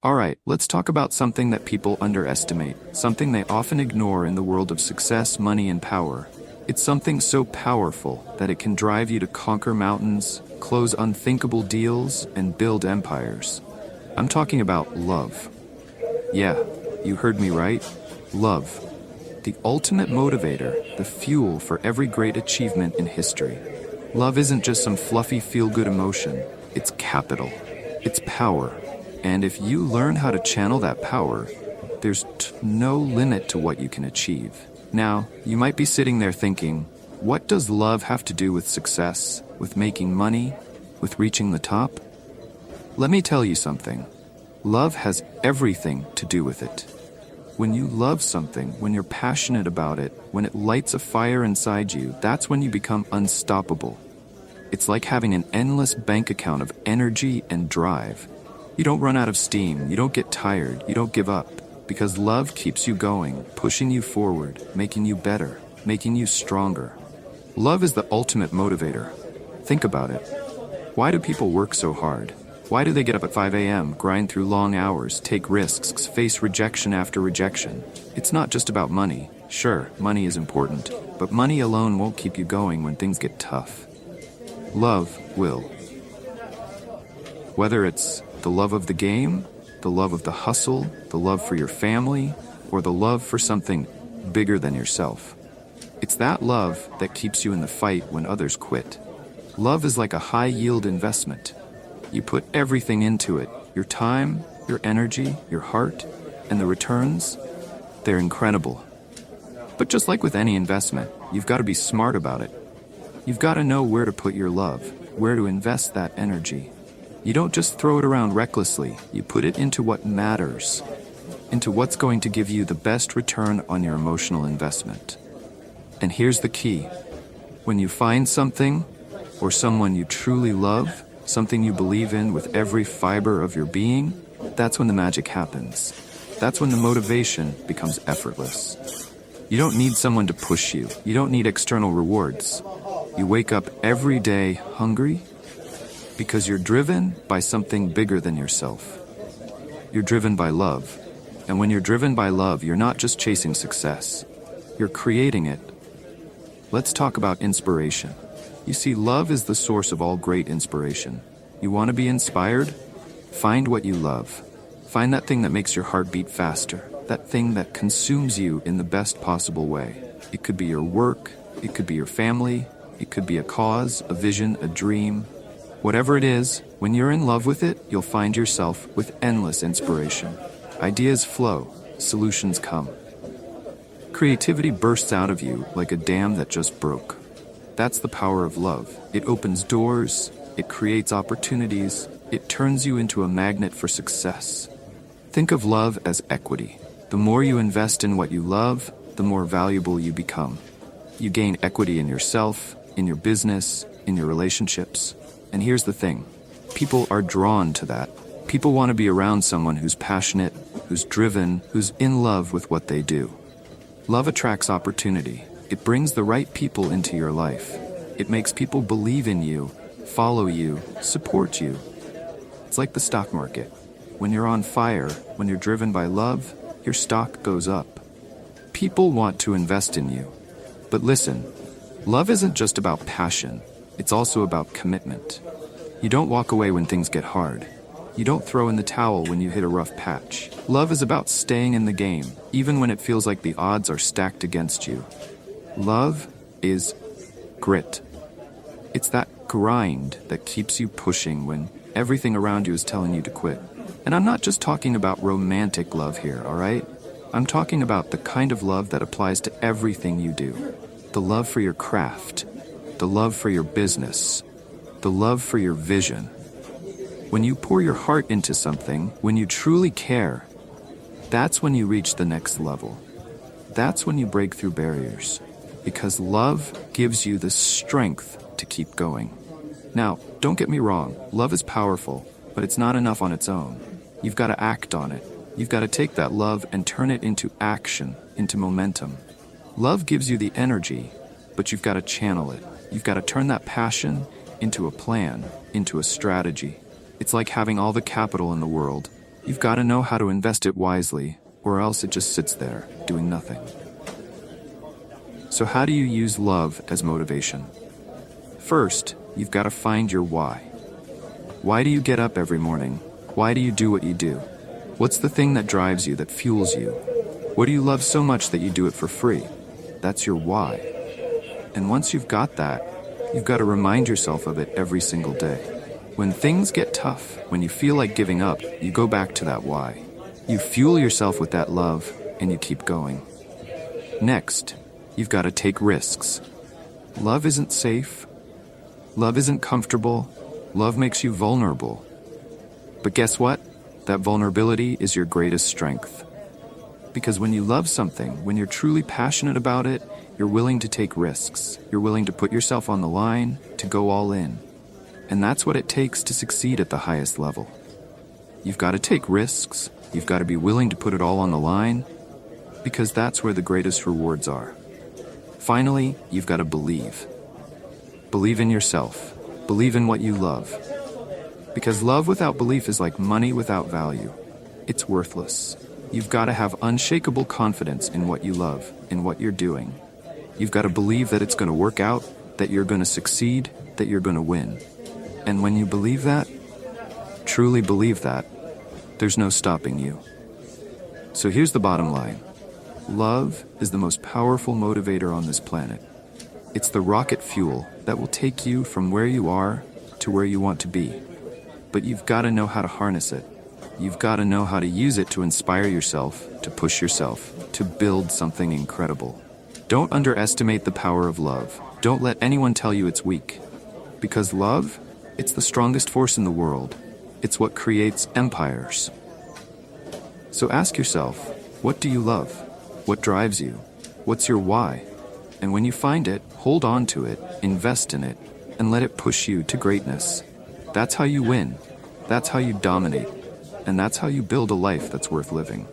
Alright, let's talk about something that people underestimate, something they often ignore in the world of success, money, and power. It's something so powerful that it can drive you to conquer mountains, close unthinkable deals, and build empires. I'm talking about love. Yeah, you heard me right. Love. The ultimate motivator, the fuel for every great achievement in history. Love isn't just some fluffy feel-good emotion. It's capital. It's power. And if you learn how to channel that power, there's no limit to what you can achieve. Now, you might be sitting there thinking, what does love have to do with success, with making money, with reaching the top? Let me tell you something. Love has everything to do with it. When you love something, when you're passionate about it, when it lights a fire inside you, that's when you become unstoppable. It's like having an endless bank account of energy and drive. You don't run out of steam, you don't get tired, you don't give up, because love keeps you going, pushing you forward, making you better, making you stronger. Love is the ultimate motivator. Think about it. Why do people work so hard? Why do they get up at 5 a.m., grind through long hours, take risks, face rejection after rejection? It's not just about money. Sure, money is important, but money alone won't keep you going when things get tough. Love will. Whether it's the love of the game, the love of the hustle, the love for your family, or the love for something bigger than yourself. It's that love that keeps you in the fight when others quit. Love is like a high-yield investment. You put everything into it, your time, your energy, your heart, and the returns, they're incredible. But just like with any investment, you've got to be smart about it. You've got to know where to put your love, where to invest that energy. You don't just throw it around recklessly, you put it into what matters, into what's going to give you the best return on your emotional investment. And here's the key. When you find something, or someone you truly love, something you believe in with every fiber of your being, that's when the magic happens. That's when the motivation becomes effortless. You don't need someone to push you. You don't need external rewards. You wake up every day hungry because you're driven by something bigger than yourself. You're driven by love. And when you're driven by love, you're not just chasing success. You're creating it. Let's talk about inspiration. You see, love is the source of all great inspiration. You want to be inspired? Find what you love. Find that thing that makes your heart beat faster. That thing that consumes you in the best possible way. It could be your work. It could be your family. It could be a cause, a vision, a dream. Whatever it is, when you're in love with it, you'll find yourself with endless inspiration. Ideas flow. Solutions come. Creativity bursts out of you like a dam that just broke. That's the power of love. It opens doors, it creates opportunities, it turns you into a magnet for success. Think of love as equity. The more you invest in what you love, the more valuable you become. You gain equity in yourself, in your business, in your relationships. And here's the thing. People are drawn to that. People want to be around someone who's passionate, who's driven, who's in love with what they do. Love attracts opportunity. It brings the right people into your life. It makes people believe in you, follow you, support you. It's like the stock market. When you're on fire, when you're driven by love, your stock goes up. People want to invest in you. But listen, love isn't just about passion. It's also about commitment. You don't walk away when things get hard. You don't throw in the towel when you hit a rough patch. Love is about staying in the game, even when it feels like the odds are stacked against you. Love is grit. It's that grind that keeps you pushing when everything around you is telling you to quit. And I'm not just talking about romantic love here, all right? I'm talking about the kind of love that applies to everything you do. The love for your craft, the love for your business, the love for your vision. When you pour your heart into something, when you truly care, that's when you reach the next level. That's when you break through barriers. Because love gives you the strength to keep going. Now, don't get me wrong, love is powerful, but it's not enough on its own. You've got to act on it. You've got to take that love and turn it into action, into momentum. Love gives you the energy, but you've got to channel it. You've got to turn that passion into a plan, into a strategy. It's like having all the capital in the world, You've got to know how to invest it wisely, or else it just sits there, doing nothing. So how do you use love as motivation? First, you've got to find your why. Why do you get up every morning? Why do you do what you do? What's the thing that drives you, that fuels you? What do you love so much that you do it for free? That's your why. And once you've got that, you've got to remind yourself of it every single day. When things get tough, when you feel like giving up, you go back to that why. You fuel yourself with that love, and you keep going. Next, you've got to take risks. Love isn't safe. Love isn't comfortable. Love makes you vulnerable. But guess what? That vulnerability is your greatest strength. Because when you love something, when you're truly passionate about it, you're willing to take risks. You're willing to put yourself on the line, to go all in. And that's what it takes to succeed at the highest level. You've got to take risks. You've got to be willing to put it all on the line, because that's where the greatest rewards are. Finally, you've got to believe. Believe in yourself. Believe in what you love. Because love without belief is like money without value. It's worthless. You've got to have unshakable confidence in what you love, in what you're doing. You've got to believe that it's going to work out, that you're going to succeed, that you're going to win. And when you believe that, truly believe that, there's no stopping you. So here's the bottom line. Love is the most powerful motivator on this planet. It's the rocket fuel that will take you from where you are to where you want to be. But you've got to know how to harness it. You've got to know how to use it to inspire yourself, to push yourself, to build something incredible. Don't underestimate the power of love. Don't let anyone tell you it's weak. Because love, it's the strongest force in the world. It's what creates empires. So ask yourself, what do you love? What drives you? What's your why? And when you find it, hold on to it, invest in it, and let it push you to greatness. That's how you win. That's how you dominate. And that's how you build a life that's worth living.